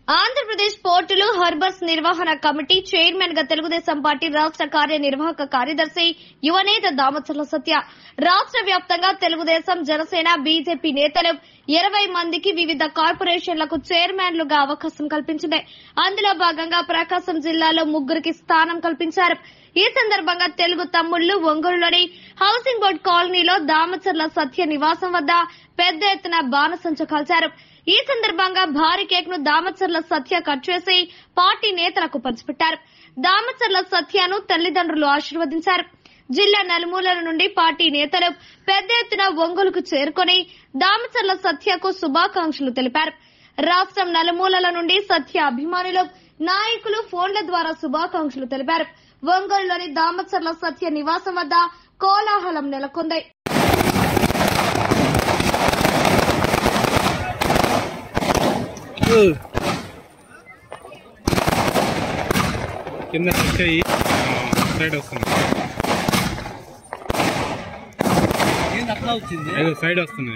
ఆంధ్రప్రదేశ్ పోర్టులు హార్బర్స్ నిర్వహణ committee chairman గా తెలుగుదేశం పార్టీ రాష్ట కార్యనిర్వాహక కార్యదర్శి యువనేత దామచర్ల సత్య, రాష్ట వ్యాప్తంగా తెలుగుదేశం, జనసేన, బీజేపీ నేతలు 20 మందికి వివిధ కార్పొరేషన్లకు చైర్మన్లుగా అవకాశం కల్పించింది. అందులో భాగంగా ప్రకాశం జిల్లాలో 3కి స్థానం కల్పించారు. ఈ సందర్భంగా తెలుగు తమ్ముళ్లు ఒంగోలులోని హౌసింగ్ బోర్డు కాలనీలో దామచర్ల సత్య నివాసం వద్ద పెద్ద ఎత్తున బాణసంచ కాల్చారు. ఈ సందర్భంగా భారీ కేక్ ను దామచర్ల సత్య కట్ చేసి పార్టీ నేతలకు పంచిపెట్టారు. దామచర్ల సత్యను తల్లిదండ్రులు ఆశీర్వదించారు. జిల్లా నలుమూలల నుండి పార్టీ నేతలు పెద్ద ఎత్తున ఒంగోలుకు చేరుకుని దామచర్ల సత్యకు శుభాకాంక్షలు తెలిపారు. రాష్ట్రం నలుమూలల నుండి సత్య అభిమానులు, నాయకులు ఫోన్ల ద్వారా శుభాకాంక్షలు తెలిపారు. ఒంగోలులోని దామచర్ల సత్య నివాసం వద్ద కోలాహలం నెలకొంది. కింద సైడ్ వస్తుంది, సైడ్ వస్తుంది.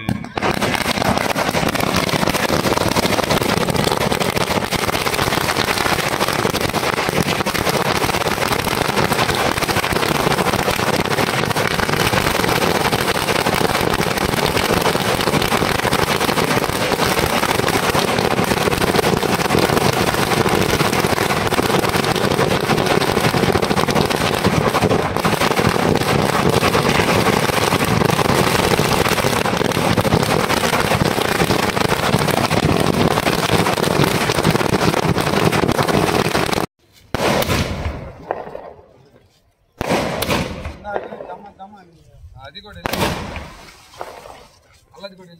అది కూడా అల్లది కూడా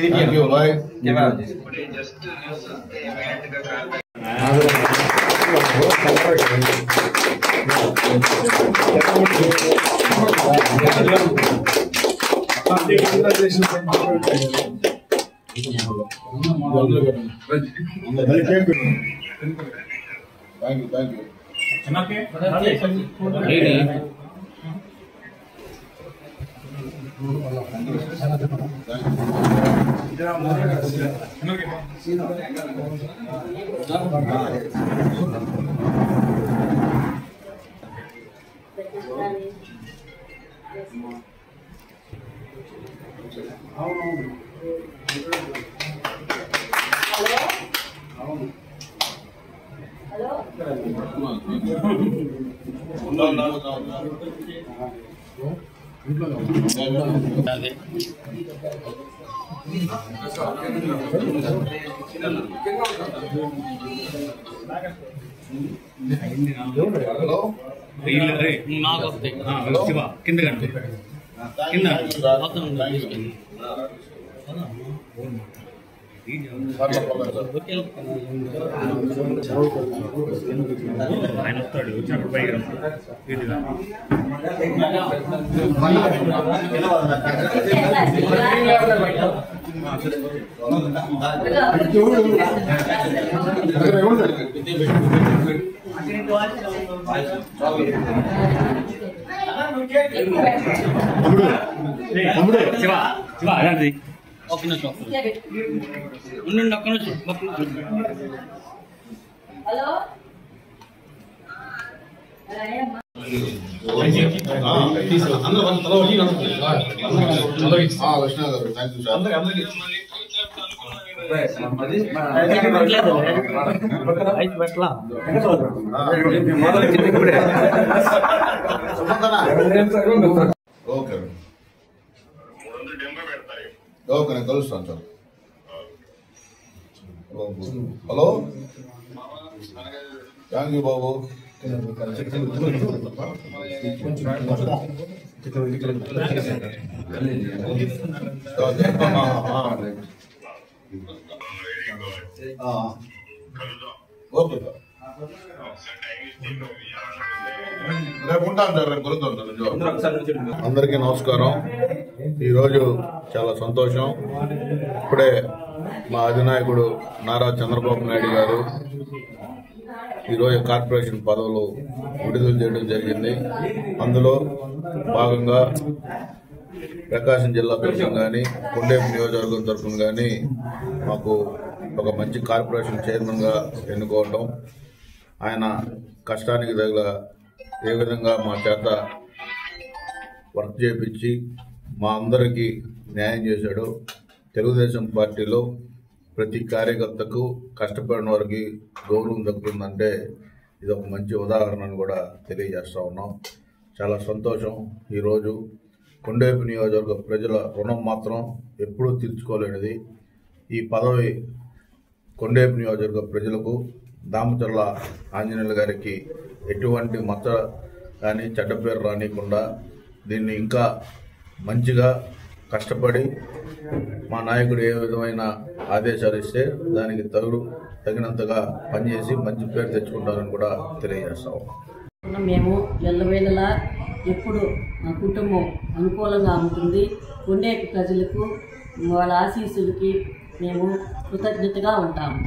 Thank you, bye. కింద ఆయన వస్తాడు, వచ్చినప్పుడు పైకి శివ శివ అలాంటిది ఒక్క నిమిషం ఉండండి, ఒక్క నిమిషం. హలో ఓకే, నేను కలుస్తాను sir. Hello, thank you Babu. Okay sir, రేపు ఉంటాను సార్, రేపు కలుద్దాం సార్. అందరికీ నమస్కారం. ఈరోజు చాలా సంతోషం. ఇప్పుడే మా అధినాయకుడు నారా చంద్రబాబు నాయుడు గారు ఈరోజు కార్పొరేషన్ పదవులు విడుదల చేయడం జరిగింది. అందులో భాగంగా ప్రకాశం జిల్లా తరఫున కానీ కొండేపు నియోజకవర్గం తరఫున కానీ మాకు ఒక మంచి కార్పొరేషన్ చైర్మన్గా ఎన్నుకోవటం, ఆయన కష్టానికి తగ్గ ఏ విధంగా మా చేత వర్క్ చేపించి మా అందరికీ న్యాయం చేశాడు. తెలుగుదేశం పార్టీలో ప్రతి కార్యకర్తకు కష్టపడిన వారికి గౌరవం దక్కుతుందంటే ఇది ఒక మంచి ఉదాహరణను కూడా తెలియజేస్తా ఉన్నాం. చాలా సంతోషం. ఈరోజు కొండేపు నియోజకవర్గ ప్రజల రుణం మాత్రం ఎప్పుడూ తీర్చుకోలేనిది. ఈ పదవి కొండేపు నియోజకవర్గ ప్రజలకు, దామచర్ల ఆంజనేయులు గారికి ఎటువంటి మచ్చ కానీ చెడ్డ పేరు రానియకుండా దీన్ని ఇంకా మంచిగా కష్టపడి మా నాయకుడు ఏ విధమైన ఆదేశాలు ఇస్తే దానికి తగినంతగా పనిచేసి మంచి పేరు తెచ్చుకుంటారని కూడా తెలియజేస్తాం. మేము ఎల్లవేళలా ఎప్పుడు మా కుటుంబం అనుకూలంగా ఉంటుంది. కొండేపు ప్రజలకు వాళ్ళ ఆశీస్సులకి మేము కృతజ్ఞతగా ఉంటాము.